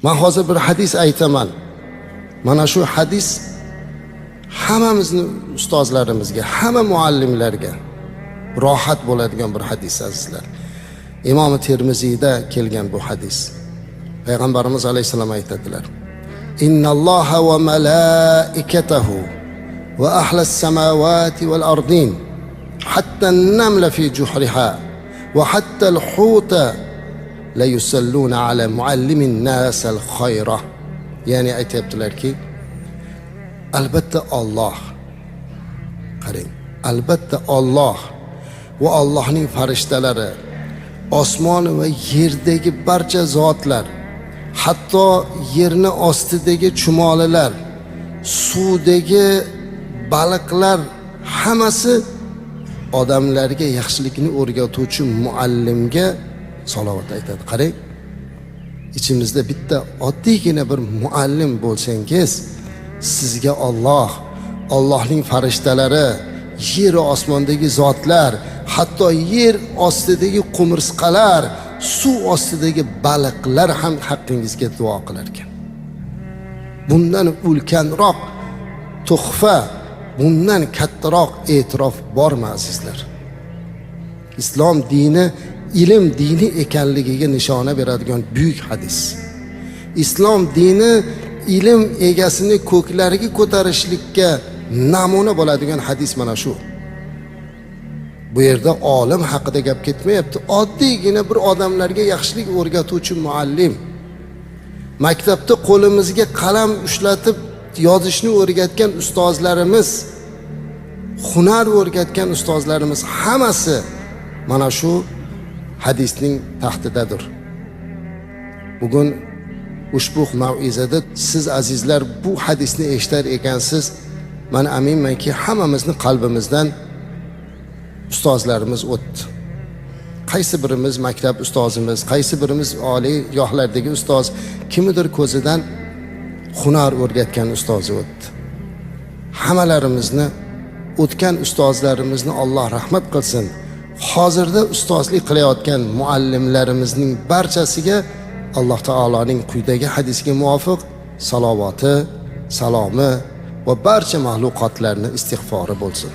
Men hozir bir hadis aytaman. Mana shu hadis hammamizni ustozlarimizga, hamma muallimlarga rohat bo'ladigan bir hadis azizlar. Imom Termiziyda kelgan bu hadis. Payg'ambarimiz alayhisalom aytadilar: "Innalloha va malaikatahu va ahlas samawati val ardin hatta an-namla fi juhriha va hatta al-huta la yusalluna ala muallimin nas al-khayra." Ya'ni aytibdilarki, albatta Alloh, qarang, albatta Alloh va Allohning farishtalari, osmon va yerdagi barcha zotlar, hatto yerni ostidagi chumolilar, suvdagi baliqlar hammasi odamlarga yaxshilikni o'rgatuvchi muallimga salovat aytadi. Qarang, ichimizda bitta oddiygina bir muallim bo'lsangiz, sizga Alloh, Allohning farishtalari, yer va osmondagi zotlar, hatto yer ostidagi qumursqalar, suv ostidagi baliqlar ham haqqingizga duo qilar ekan. Bundan ulkanroq tuhfa, bundan kattaroq e'tirof bormi azizlar? Islom dini ilm dini ekanligiga nishona beradigan buyuk hadis. Islom dini ilm egasini ko'klariga ko'tarishlikka namuna bo'ladigan hadis mana shu. Bu yerda olim haqida gap ketmayapti. Oddiygina bir odamlarga yaxshilik o'rgatuvchi muallim. Maktabda qo'limizga qalam ushlatib yozishni o'rgatgan ustozlarimiz, hunar o'rgatgan ustozlarimiz hammasi mana shu hadisning taxtidadir. Bugun ushbu mav'izada siz azizlar bu hadisni eshitar ekansiz. Men aminmanki hammamizni qalbimizdan ustozlarimiz o'tdi. Qaysi birimiz maktab ustozimiz, qaysi birimiz oliy yohlardagi ustoz, kimdir ko'zidan hunar o'rgatgan ustozi o'tdi. Hammalarimizni o'tgan ustozlarimizni Alloh rahmat qilsin. Hozirda ustozlik qilayotgan muallimlarimizning barchasiga Alloh taoloning quyidagi hadisga muvofiq salovati, salomi va barcha mahluqotlarning istig'fori bo'lsin.